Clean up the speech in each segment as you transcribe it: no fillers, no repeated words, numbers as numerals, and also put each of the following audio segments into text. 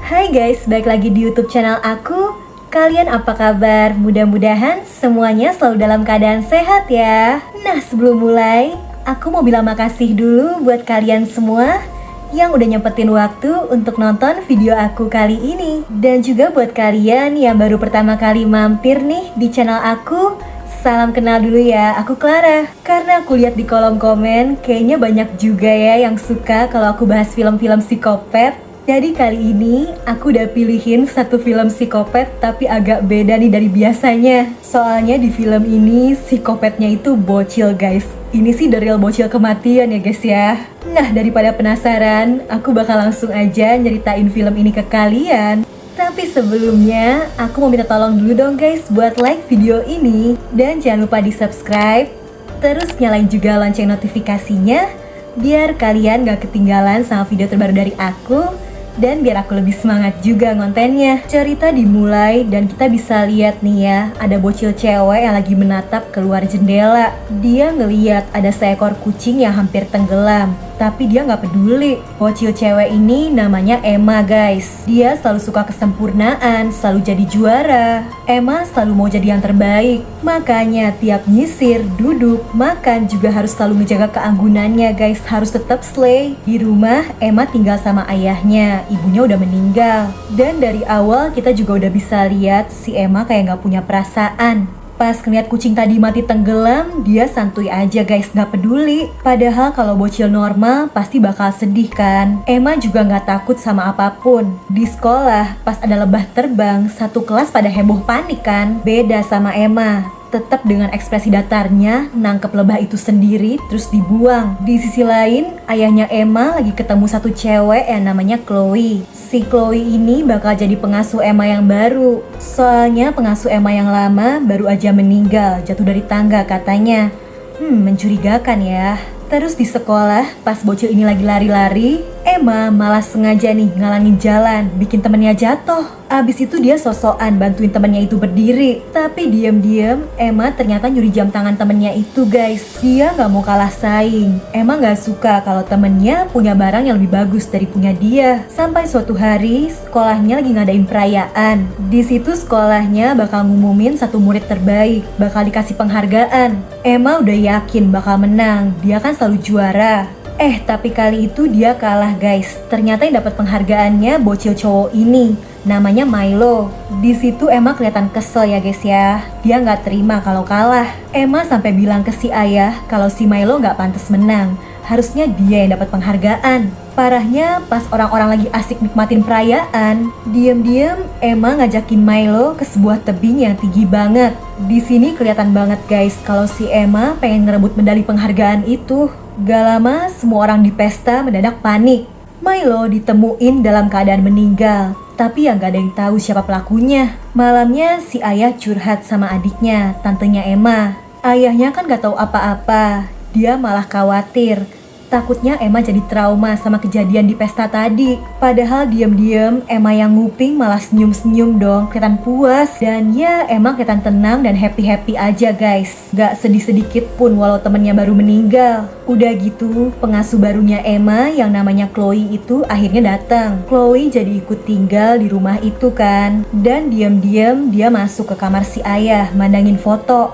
Hai guys, balik lagi di YouTube channel aku. Kalian apa kabar? Mudah-mudahan semuanya selalu dalam keadaan sehat ya. Nah, sebelum mulai, aku mau bilang makasih dulu buat kalian semua yang udah nyempetin waktu untuk nonton video aku kali ini. Dan juga buat kalian yang baru pertama kali mampir nih di channel aku, salam kenal dulu ya, aku Clara. Karena aku lihat di kolom komen, kayaknya banyak juga ya yang suka kalau aku bahas film-film psikopat. Jadi kali ini aku udah pilihin satu film psikopat tapi agak beda nih dari biasanya. Soalnya di film ini psikopatnya itu bocil guys. Ini sih the real bocil kematian ya guys ya. Nah, daripada penasaran, aku bakal langsung aja nyeritain film ini ke kalian. Tapi sebelumnya, aku mau minta tolong dulu dong guys buat like video ini. Dan jangan lupa di subscribe. Terus nyalain juga lonceng notifikasinya biar kalian gak ketinggalan sama video terbaru dari aku. Dan biar aku lebih semangat juga ngontennya. Cerita dimulai dan kita bisa lihat nih ya, ada bocil cewek yang lagi menatap keluar jendela. Dia ngeliat ada seekor kucing yang hampir tenggelam, tapi dia nggak peduli. Bocil cewek ini namanya Emma guys. Dia selalu suka kesempurnaan, selalu jadi juara. Emma selalu mau jadi yang terbaik. Makanya tiap nyisir, duduk, makan juga harus selalu ngejaga keanggunannya guys. Harus tetap slay. Di rumah Emma tinggal sama ayahnya. Ibunya udah meninggal. Dan dari awal kita juga udah bisa lihat si Emma kayak gak punya perasaan. Pas ngeliat kucing tadi mati tenggelam, dia santuy aja guys, gak peduli. Padahal kalau bocil normal pasti bakal sedih kan. Emma juga gak takut sama apapun. Di sekolah pas ada lebah terbang, satu kelas pada heboh panik kan. Beda sama Emma, tetap dengan ekspresi datarnya nangkep lebah itu sendiri terus dibuang. Di sisi lain, ayahnya Emma lagi ketemu satu cewek yang namanya Chloe. Si Chloe ini bakal jadi pengasuh Emma yang baru. Soalnya pengasuh Emma yang lama baru aja meninggal, jatuh dari tangga katanya. Mencurigakan ya. Terus di sekolah, pas bocil ini lagi lari-lari, Emma malah sengaja nih ngalangin jalan, bikin temennya jatuh. Abis itu dia sosokan bantuin temennya itu berdiri. Tapi diam-diam, Emma ternyata nyuri jam tangan temennya itu guys. Dia gak mau kalah saing. Emma gak suka kalau temennya punya barang yang lebih bagus dari punya dia. Sampai suatu hari, sekolahnya lagi ngadain perayaan. Di situ sekolahnya bakal ngumumin satu murid terbaik, bakal dikasih penghargaan. Emma udah yakin bakal menang, dia kan selalu juara. Tapi kali itu dia kalah guys. Ternyata yang dapat penghargaannya bocil cowok ini, namanya Milo. Di situ Emma kelihatan kesel ya guys ya. Dia nggak terima kalau kalah. Emma sampai bilang ke si ayah kalau si Milo nggak pantas menang. Harusnya dia yang dapat penghargaan. Parahnya pas orang-orang lagi asik nikmatin perayaan, diam-diam Emma ngajakin Milo ke sebuah tebing yang tinggi banget. Di sini kelihatan banget guys kalau si Emma pengen ngerebut medali penghargaan itu. Gak lama semua orang di pesta mendadak panik. Milo ditemuin dalam keadaan meninggal, tapi yang gak ada yang tahu siapa pelakunya. Malamnya si ayah curhat sama adiknya, tantenya Emma. Ayahnya kan gak tahu apa-apa. Dia malah khawatir. Takutnya Emma jadi trauma sama kejadian di pesta tadi. Padahal diam-diam Emma yang nguping malah senyum-senyum dong, kelihatan puas. Dan ya Emma kelihatan tenang dan happy-happy aja guys. Gak sedih sedikit pun walau temennya baru meninggal. Udah gitu pengasuh barunya Emma yang namanya Chloe itu akhirnya datang. Chloe jadi ikut tinggal di rumah itu kan. Dan diam-diam dia masuk ke kamar si ayah mandangin foto.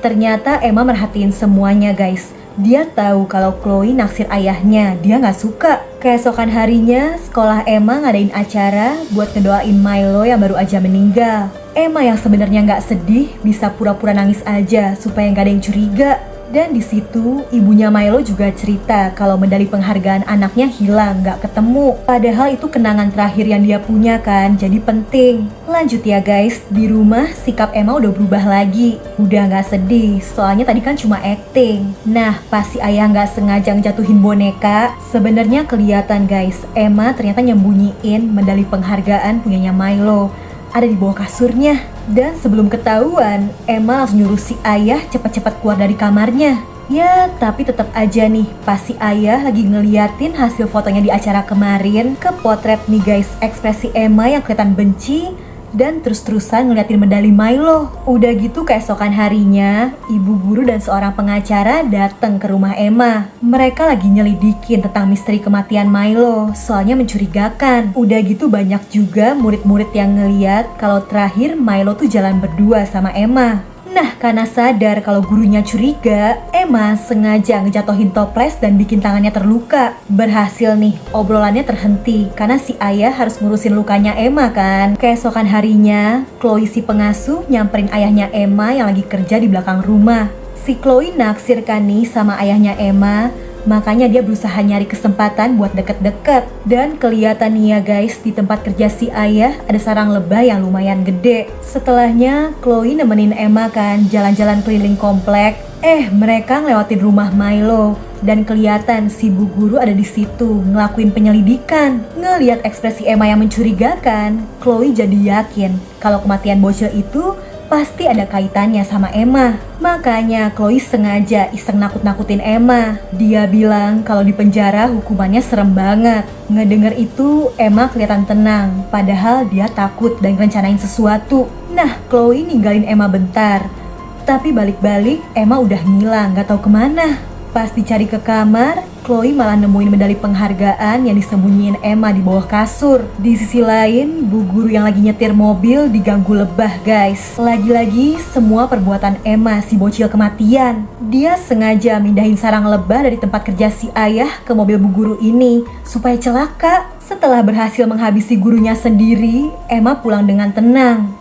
Ternyata Emma merhatiin semuanya guys. Dia tahu kalau Chloe naksir ayahnya, dia gak suka. Keesokan harinya, sekolah Emma ngadain acara buat ngedoain Milo yang baru aja meninggal. Emma yang sebenarnya gak sedih, bisa pura-pura nangis aja supaya gak ada yang curiga. Dan di situ ibunya Milo juga cerita kalau medali penghargaan anaknya hilang, gak ketemu. Padahal itu kenangan terakhir yang dia punya kan, jadi penting. Lanjut ya guys, di rumah sikap Emma udah berubah lagi. Udah gak sedih, soalnya tadi kan cuma acting. Nah, pas si ayah gak sengaja ngejatuhin boneka, sebenarnya kelihatan guys, Emma ternyata nyembunyiin medali penghargaan punyanya Milo. Ada di bawah kasurnya. Dan sebelum ketahuan, Emma langsung nyuruh si ayah cepat-cepat keluar dari kamarnya. Ya, tapi tetap aja nih, pas si ayah lagi ngeliatin hasil fotonya di acara kemarin, kepotret nih guys, ekspresi Emma yang kelihatan benci dan terus-terusan ngeliatin medali Milo. Udah gitu keesokan harinya, ibu guru dan seorang pengacara datang ke rumah Emma. Mereka lagi nyelidikin tentang misteri kematian Milo, soalnya mencurigakan. Udah gitu banyak juga murid-murid yang ngeliat kalau terakhir Milo tuh jalan berdua sama Emma. Nah, karena sadar kalau gurunya curiga, Emma sengaja ngejatohin toples dan bikin tangannya terluka. Berhasil nih, obrolannya terhenti karena si ayah harus ngurusin lukanya Emma kan. Keesokan harinya, Chloe si pengasuh nyamperin ayahnya Emma yang lagi kerja di belakang rumah. Si Chloe naksir kan nih sama ayahnya Emma, makanya dia berusaha nyari kesempatan buat deket-deket. Dan kelihatan nih ya guys, di tempat kerja si ayah ada sarang lebah yang lumayan gede. Setelahnya, Chloe nemenin Emma kan jalan-jalan keliling komplek. Mereka ngelewatin rumah Milo. Dan kelihatan si bu guru ada di situ ngelakuin penyelidikan. Ngelihat ekspresi Emma yang mencurigakan, Chloe jadi yakin kalau kematian bocil itu pasti ada kaitannya sama Emma. Makanya Chloe sengaja iseng nakut-nakutin Emma. Dia bilang kalau di penjara hukumannya serem banget. Ngedenger itu Emma kelihatan tenang, padahal dia takut dan rencanain sesuatu. Nah, Chloe ninggalin Emma bentar. Tapi balik-balik Emma udah ngilang, gak tahu kemana. Pas dicari ke kamar, Chloe malah nemuin medali penghargaan yang disembunyiin Emma di bawah kasur. Di sisi lain, bu guru yang lagi nyetir mobil diganggu lebah guys. Lagi-lagi semua perbuatan Emma si bocil kematian. Dia sengaja mindahin sarang lebah dari tempat kerja si ayah ke mobil bu guru ini supaya celaka. Setelah berhasil menghabisi gurunya sendiri, Emma pulang dengan tenang.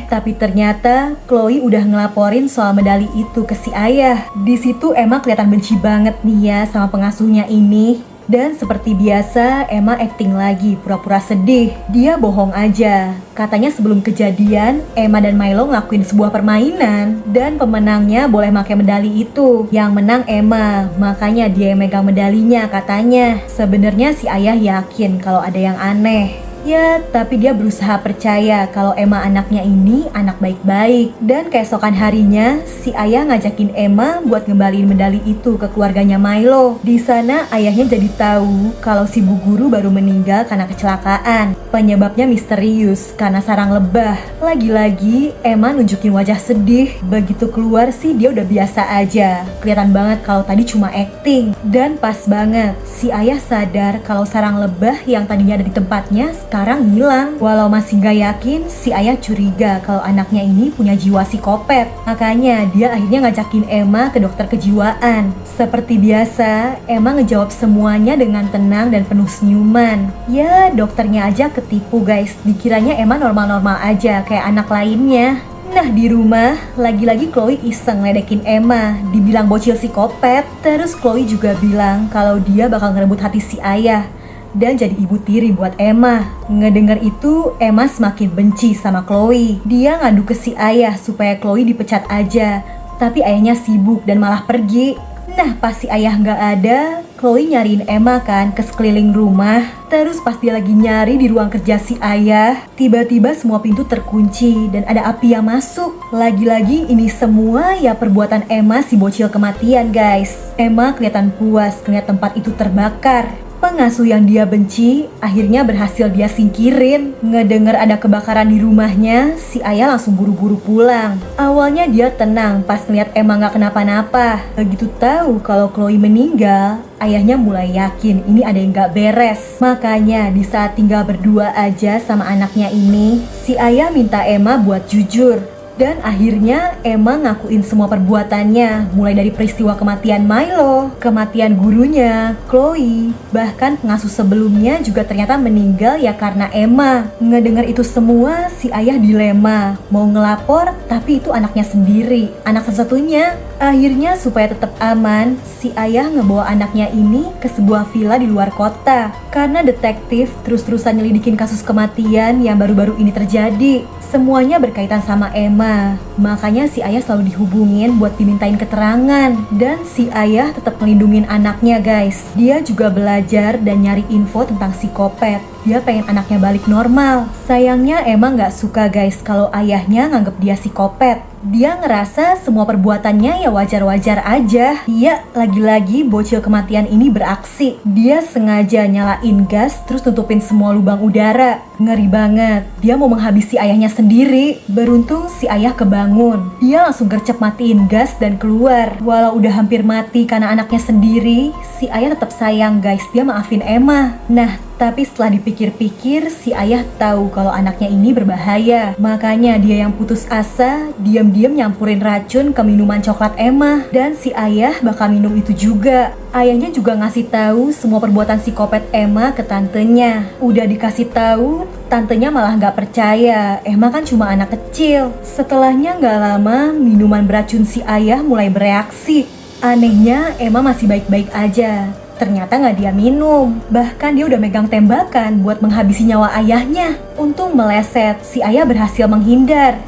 Tapi ternyata Chloe udah ngelaporin soal medali itu ke si ayah. Di situ Emma kelihatan benci banget nih ya sama pengasuhnya ini. Dan seperti biasa, Emma acting lagi, pura-pura sedih. Dia bohong aja. Katanya sebelum kejadian, Emma dan Milo ngelakuin sebuah permainan. Dan pemenangnya boleh pakai medali itu. Yang menang Emma, makanya dia yang megang medalinya katanya. Sebenarnya si ayah yakin kalau ada yang aneh. Ya, tapi dia berusaha percaya kalau Emma anaknya ini anak baik-baik. Dan keesokan harinya, si ayah ngajakin Emma buat ngembaliin medali itu ke keluarganya Milo. Di sana ayahnya jadi tahu kalau si bu guru baru meninggal karena kecelakaan. Penyebabnya misterius karena sarang lebah. Lagi-lagi Emma nunjukin wajah sedih. Begitu keluar sih dia udah biasa aja. Kelihatan banget kalau tadi cuma acting. Dan pas banget, si ayah sadar kalau sarang lebah yang tadinya ada di tempatnya sekarang hilang. Walau masih gak yakin, si ayah curiga kalau anaknya ini punya jiwa psikopat. Makanya dia akhirnya ngajakin Emma ke dokter kejiwaan. Seperti biasa, Emma ngejawab semuanya dengan tenang dan penuh senyuman. Ya, dokternya aja ketipu guys. Dikiranya Emma normal-normal aja kayak anak lainnya. Nah, di rumah, lagi-lagi Chloe iseng ledekin Emma, dibilang bocil psikopat. Terus Chloe juga bilang kalau dia bakal ngerebut hati si ayah dan jadi ibu tiri buat Emma. Ngedenger itu, Emma semakin benci sama Chloe. Dia ngadu ke si ayah supaya Chloe dipecat aja, tapi ayahnya sibuk dan malah pergi. Nah, pas si ayah nggak ada, Chloe nyariin Emma kan ke sekeliling rumah. Terus pas dia lagi nyari di ruang kerja si ayah, tiba-tiba semua pintu terkunci dan ada api yang masuk. Lagi-lagi ini semua ya perbuatan Emma si bocil kematian guys. Emma kelihatan puas ngeliat tempat itu terbakar. Pengasuh yang dia benci akhirnya berhasil dia singkirin. Ngedenger ada kebakaran di rumahnya, si ayah langsung buru-buru pulang. Awalnya dia tenang pas ngeliat Emma gak kenapa-napa. Begitu tahu kalau Chloe meninggal, ayahnya mulai yakin ini ada yang gak beres. Makanya di saat tinggal berdua aja sama anaknya ini, si ayah minta Emma buat jujur. Dan akhirnya Emma ngakuin semua perbuatannya, mulai dari peristiwa kematian Milo, kematian gurunya, Chloe, bahkan pengasuh sebelumnya juga ternyata meninggal ya karena Emma. Ngedengar itu semua, si ayah dilema, mau ngelapor tapi itu anaknya sendiri, anak satu-satunya. Akhirnya supaya tetap aman, si ayah ngebawa anaknya ini ke sebuah villa di luar kota. Karena detektif terus-terusan nyelidikin kasus kematian yang baru-baru ini terjadi. Semuanya berkaitan sama Emma, makanya si ayah selalu dihubungin buat dimintain keterangan. Dan si ayah tetap melindungin anaknya guys. Dia juga belajar dan nyari info tentang psikopat. Dia pengen anaknya balik normal. Sayangnya Emma nggak suka guys kalau ayahnya nganggep dia psikopat. Dia ngerasa semua perbuatannya ya wajar-wajar aja. Iya, lagi-lagi bocil kematian ini beraksi. Dia sengaja nyalain gas terus tutupin semua lubang udara. Ngeri banget. Dia mau menghabisi ayahnya sendiri. Beruntung si ayah kebangun. Dia langsung gercep matiin gas dan keluar. Walau udah hampir mati karena anaknya sendiri, si ayah tetap sayang guys. Dia maafin Emma. Nah, tapi setelah dipikir-pikir, si ayah tahu kalau anaknya ini berbahaya. Makanya dia yang putus asa, diam-diam nyampurin racun ke minuman coklat Emma. Dan si ayah bakal minum itu juga. Ayahnya juga ngasih tahu semua perbuatan psikopat Emma ke tantenya. Udah dikasih tahu, tantenya malah nggak percaya. Emma kan cuma anak kecil. Setelahnya nggak lama, minuman beracun si ayah mulai bereaksi. Anehnya, Emma masih baik-baik aja. Ternyata nggak dia minum. Bahkan dia udah megang tembakan buat menghabisi nyawa ayahnya. Untung meleset, si ayah berhasil menghindar.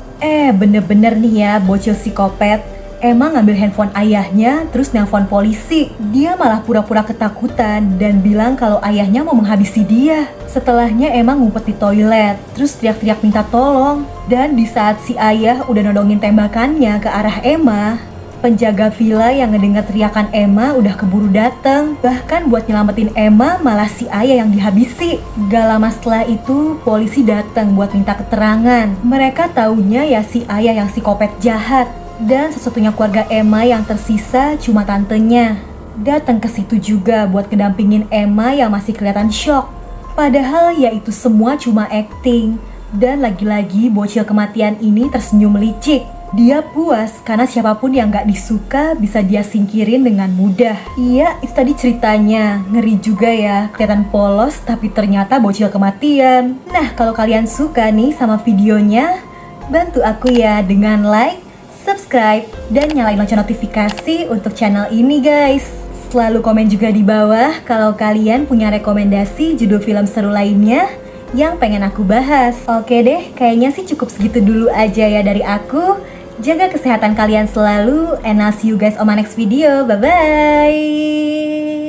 Bener-bener nih ya bocil psikopat. Emma ngambil handphone ayahnya terus nelpon polisi. Dia malah pura-pura ketakutan dan bilang kalau ayahnya mau menghabisi dia. Setelahnya Emma ngumpet di toilet, terus teriak-teriak minta tolong. Dan di saat si ayah udah nodongin tembakannya ke arah Emma, penjaga villa yang ngedengar teriakan Emma udah keburu datang. Bahkan buat nyelamatin Emma malah si ayah yang dihabisi. Gak lama setelah itu polisi datang buat minta keterangan. Mereka taunya ya si ayah yang psikopat jahat. Dan satu-satunya keluarga Emma yang tersisa cuma tantenya. Datang ke situ juga buat kedampingin Emma yang masih kelihatan shock. Padahal ya itu semua cuma acting. Dan lagi-lagi bocil kematian ini tersenyum licik. Dia puas karena siapapun yang gak disuka bisa dia singkirin dengan mudah. Iya, itu tadi ceritanya. Ngeri juga ya, kelihatan polos tapi ternyata bocil kematian. Nah, kalau kalian suka nih sama videonya, bantu aku ya dengan like, subscribe, dan nyalain lonceng notifikasi untuk channel ini guys. Selalu komen juga di bawah kalau kalian punya rekomendasi judul film seru lainnya yang pengen aku bahas. Oke deh, kayaknya sih cukup segitu dulu aja ya dari aku. Jaga kesehatan kalian selalu, and I'll see you guys on my next video. Bye-bye!